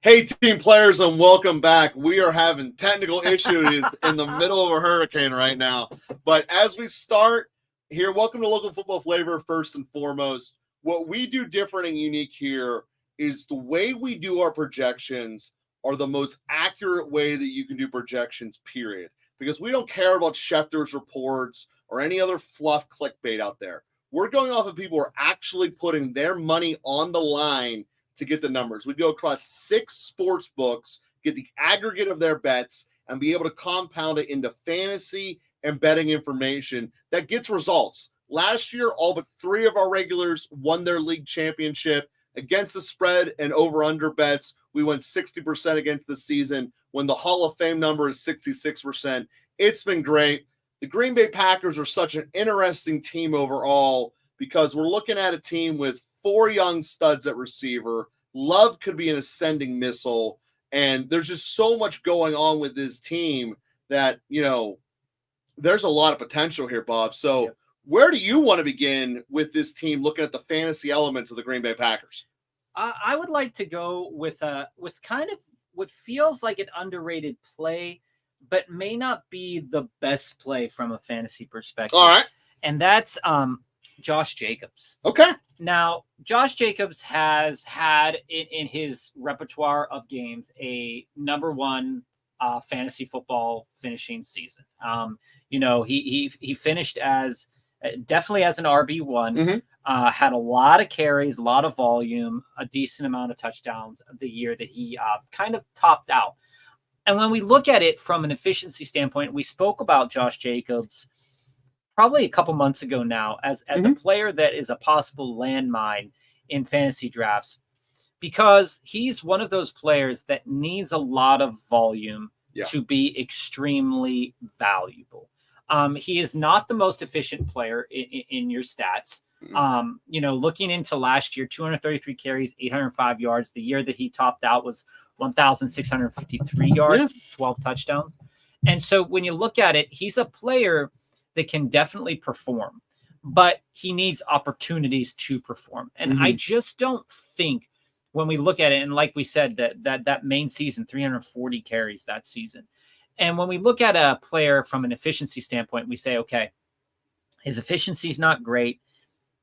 Hey, team players, and welcome back. We are having technical issues in the middle of a hurricane right now. But as we start here, welcome to Local Football Flavor first and foremost. What we do different and unique here is the way we do our projections are the most accurate way that you can do projections, period. Because we don't care about Schefter's reports or any other fluff clickbait out there. We're going off of people who are actually putting their money on the line to get the numbers. We go across 6 sports books, get the aggregate of their bets, and be able to compound it into fantasy and betting information that gets results. Last year, all but 3 of our regulars won their league championship. Against the spread and over-under bets, we went 60% against the season when the Hall of Fame number is 66%. It's been great. The Green Bay Packers are such an interesting team overall because we're looking at a team with 4 young studs at receiver. Love could be an ascending missile. And there's just so much going on with this team that, there's a lot of potential here, Bob. So where do you want to begin with this team looking at the fantasy elements of the Green Bay Packers? I would like to go with kind of what feels like an underrated play, but may not be the best play from a fantasy perspective. All right. And that's Josh Jacobs. Okay. Now, Josh Jacobs has had in his repertoire of games a number 1 fantasy football finishing season. He finished as definitely as an RB1, had a lot of carries, a lot of volume, a decent amount of touchdowns the year that he kind of topped out. And when we look at it from an efficiency standpoint, we spoke about Josh Jacobs probably a couple months ago now as a player that is a possible landmine in fantasy drafts, because he's one of those players that needs a lot of volume to be extremely valuable. He is not the most efficient player in your stats. Looking into last year, 233 carries, 805 yards. The year that he topped out was 1,653 yards, 12 touchdowns. And so when you look at it, he's a player that can definitely perform, but he needs opportunities to perform. And I just don't think when we look at it, and like we said, that main season, 340 carries that season. And when we look at a player from an efficiency standpoint, we say, okay, his efficiency is not great.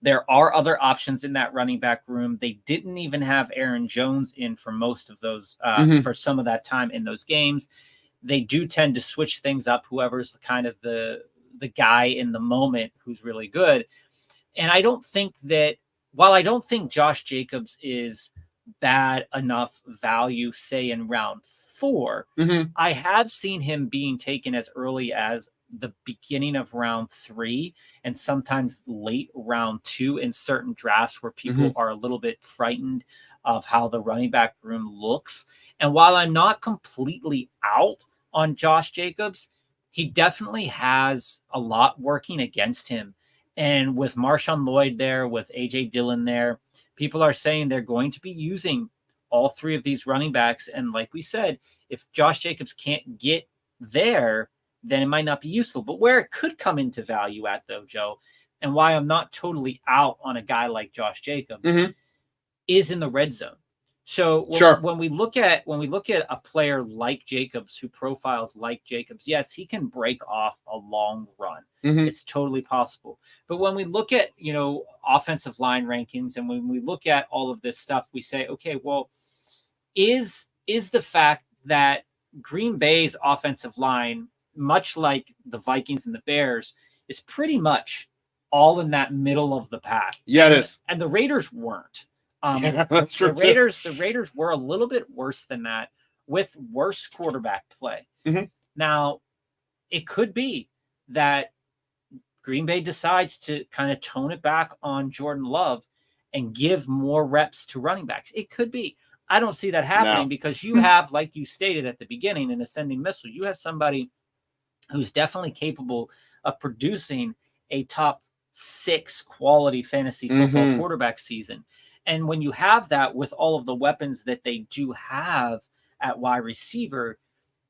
There are other options in that running back room. They didn't even have Aaron Jones in for most of those, for some of that time in those games. They do tend to switch things up, whoever's kind of the guy in the moment who's really good. And I don't think that, while I don't think Josh Jacobs is bad enough value, say in round 4, I have seen him being taken as early as the beginning of round 3 and sometimes late round 2 in certain drafts where people are a little bit frightened of how the running back room looks. And while I'm not completely out on Josh Jacobs, he definitely has a lot working against him. And with Marshawn Lloyd there, with A.J. Dillon there, people are saying they're going to be using all 3 of these running backs. And like we said, if Josh Jacobs can't get there, then it might not be useful. But where it could come into value at, though, Joe, and why I'm not totally out on a guy like Josh Jacobs, is in the red zone. So when we look at a player like Jacobs, who profiles like Jacobs, yes, he can break off a long run. It's totally possible. But when we look at, offensive line rankings, and when we look at all of this stuff, we say, okay, well, is the fact that Green Bay's offensive line, much like the Vikings and the Bears, is pretty much all in that middle of the pack. Yeah, it is. And the Raiders weren't. That's true. The Raiders were a little bit worse than that, with worse quarterback play. Now, it could be that Green Bay decides to kind of tone it back on Jordan Love and give more reps to running backs. It could be. I don't see that happening because you have, like you stated at the beginning, an ascending missile. You have somebody who's definitely capable of producing a top 6 quality fantasy football quarterback season. And when you have that with all of the weapons that they do have at wide receiver,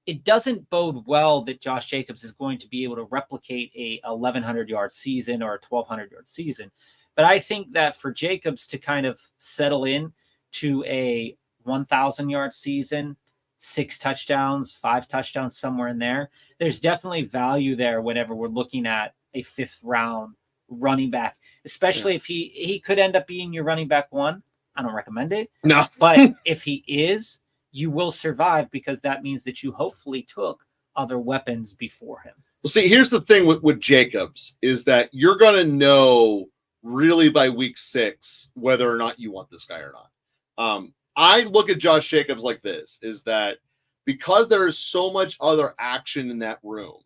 it doesn't bode well that Josh Jacobs is going to be able to replicate a 1,100-yard season or a 1,200-yard season. But I think that for Jacobs to kind of settle in to a 1,000-yard season, 6 touchdowns, 5 touchdowns, somewhere in there. There's definitely value there whenever we're looking at a 5th-round running back, especially if he could end up being your running back 1. I don't recommend it. No. But if he is, you will survive because that means that you hopefully took other weapons before him. Well, see, here's the thing with Jacobs is that you're going to know really by week 6 whether or not you want this guy or not. I look at Josh Jacobs like this, is that because there is so much other action in that room,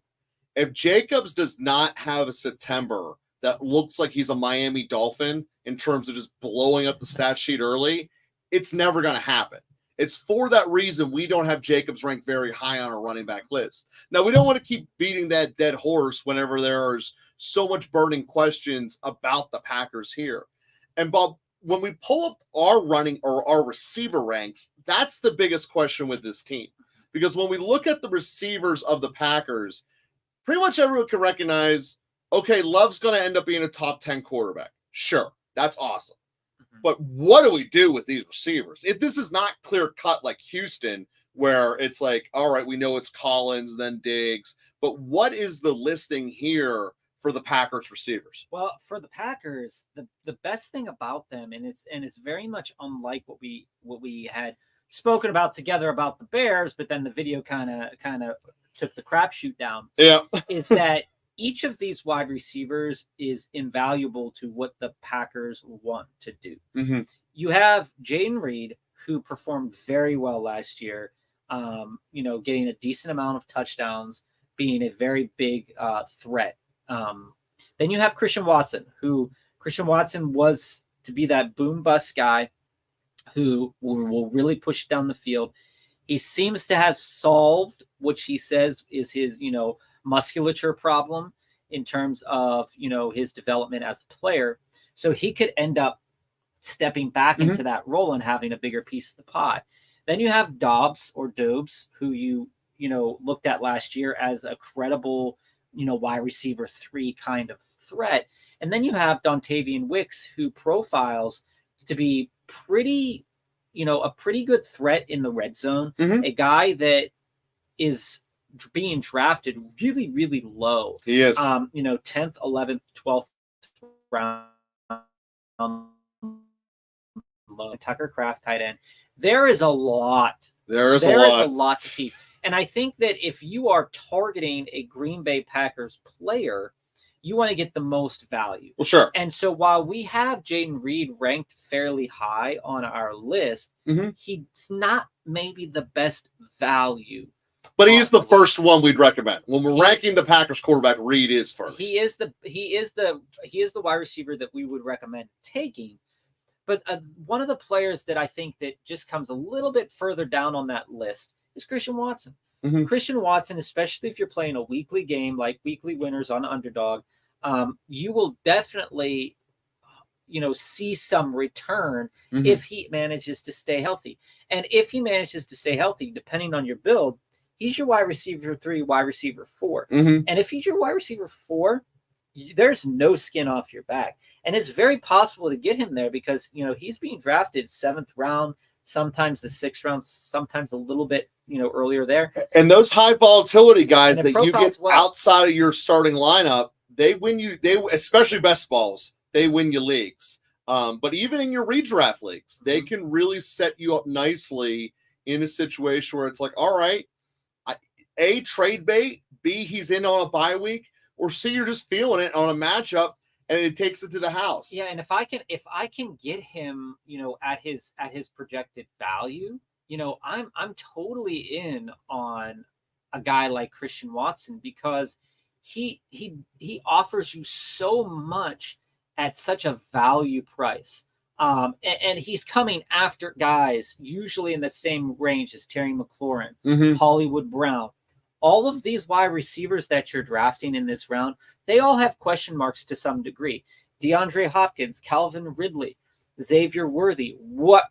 if Jacobs does not have a September that looks like he's a Miami Dolphin in terms of just blowing up the stat sheet early, it's never going to happen. It's for that reason we don't have Jacobs ranked very high on our running back list. Now, we don't want to keep beating that dead horse whenever there's so much burning questions about the Packers here. And Bob, when we pull up our running or our receiver ranks, that's the biggest question with this team. Because when we look at the receivers of the Packers, pretty much everyone can recognize, okay, Love's going to end up being a top 10 quarterback. Sure, that's awesome. But what do we do with these receivers? If this is not clear cut like Houston, where it's like, all right, we know it's Collins, then Diggs, but what is the listing here for the Packers receivers? Well, for the Packers, the best thing about them, and it's very much unlike what we had spoken about together about the Bears, but then the video kind of took the crapshoot down. Yeah, is that each of these wide receivers is invaluable to what the Packers want to do. Mm-hmm. You have Jayden Reed, who performed very well last year, getting a decent amount of touchdowns, being a very big threat. Then you have Christian Watson, was to be that boom bust guy who will really push down the field. He seems to have solved what he says is his, musculature problem in terms of, his development as a player. So he could end up stepping back into that role and having a bigger piece of the pie. Then you have Dobbs, who you looked at last year as a credible, wide receiver 3 kind of threat. And then you have Dontavian Wicks, who profiles to be pretty, a pretty good threat in the red zone, a guy that is being drafted really, really low. He is. 10th, 11th, 12th round. Tucker Kraft, tight end. There is a lot. There is a lot to keep. And I think that if you are targeting a Green Bay Packers player, you want to get the most value. Well, sure. And so while we have Jayden Reed ranked fairly high on our list, he's not maybe the best value. But he is the first one we'd recommend. When we're ranking the Packers quarterback, Reed is first. He is the wide receiver that we would recommend taking. But one of the players that I think that just comes a little bit further down on that list is Christian Watson. Christian Watson, especially if you're playing a weekly game like weekly winners on Underdog, you will definitely, see some return if he manages to stay healthy. And if he manages to stay healthy, depending on your build, he's your wide receiver 3, wide receiver 4. And if he's your wide receiver 4, there's no skin off your back. And it's very possible to get him there because, he's being drafted 7th round, sometimes the 6th round, sometimes a little bit, earlier there. And those high volatility guys that you get outside of your starting lineup, they win you, especially best balls, they win you leagues. But even in your redraft leagues, they can really set you up nicely in a situation where it's like, all right, A, trade bait, B, he's in on a bye week, or C, you're just feeling it on a matchup and it takes it to the house. Yeah, and if I can get him, at his projected value, I'm totally in on a guy like Christian Watson because he offers you so much at such a value price. And he's coming after guys usually in the same range as Terry McLaurin, Hollywood Brown. All of these wide receivers that you're drafting in this round, they all have question marks to some degree. DeAndre Hopkins, Calvin Ridley, Xavier Worthy.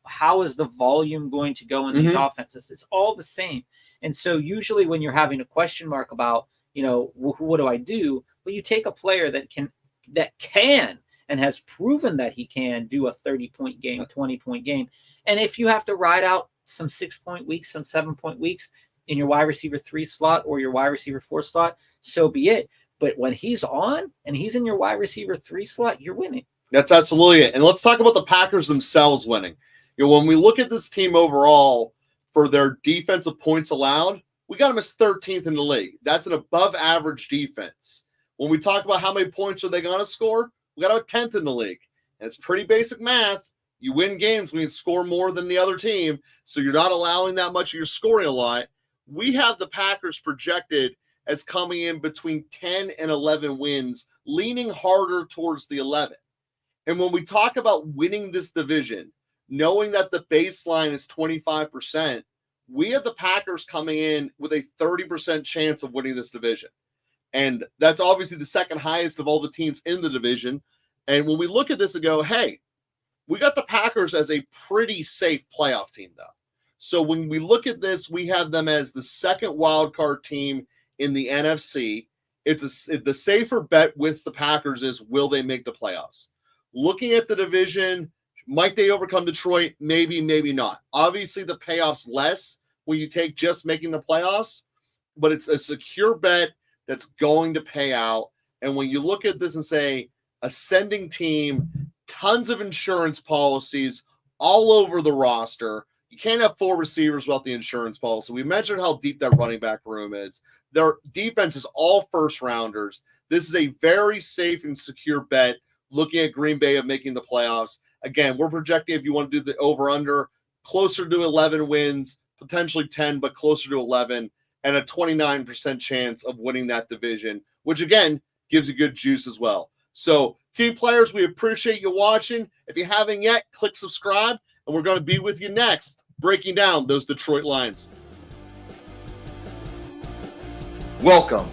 How is the volume going to go in these offenses? It's all the same. And so usually when you're having a question mark about, what do I do? Well, you take a player that can and has proven that he can do a 30-point game, 20-point game. And if you have to ride out some 6-point weeks, some 7-point weeks in your wide receiver 3 slot or your wide receiver 4 slot, so be it. But when he's on and he's in your wide receiver 3 slot, you're winning. That's absolutely it. And let's talk about the Packers themselves winning. When we look at this team overall for their defensive points allowed, we got them as 13th in the league. That's an above average defense. When we talk about how many points are they going to score, we got them 10th in the league. And it's pretty basic math. You win games when you score more than the other team, so you're not allowing that much, you're scoring a lot. We have the Packers projected as coming in between 10 and 11 wins, leaning harder towards the 11. And when we talk about winning this division, knowing that the baseline is 25%, we have the Packers coming in with a 30% chance of winning this division. And that's obviously the second highest of all the teams in the division. And when we look at this and go, hey, we got the Packers as a pretty safe playoff team, though. So when we look at this, we have them as the second wild card team in the NFC. The safer bet with the Packers is, will they make the playoffs? Looking at the division, might they overcome Detroit? Maybe, maybe not. Obviously, the payoff's less when you take just making the playoffs, but it's a secure bet that's going to pay out. And when you look at this and say, ascending team, tons of insurance policies all over the roster. You can't have 4 receivers without the insurance policy. We mentioned how deep that running back room is. Their defense is all first rounders. This is a very safe and secure bet looking at Green Bay of making the playoffs. Again, we're projecting, if you want to do the over-under, closer to 11 wins, potentially 10, but closer to 11, and a 29% chance of winning that division, which, again, gives you good juice as well. So, team players, we appreciate you watching. If you haven't yet, click subscribe, and we're going to be with you next, breaking down those Detroit Lions. Welcome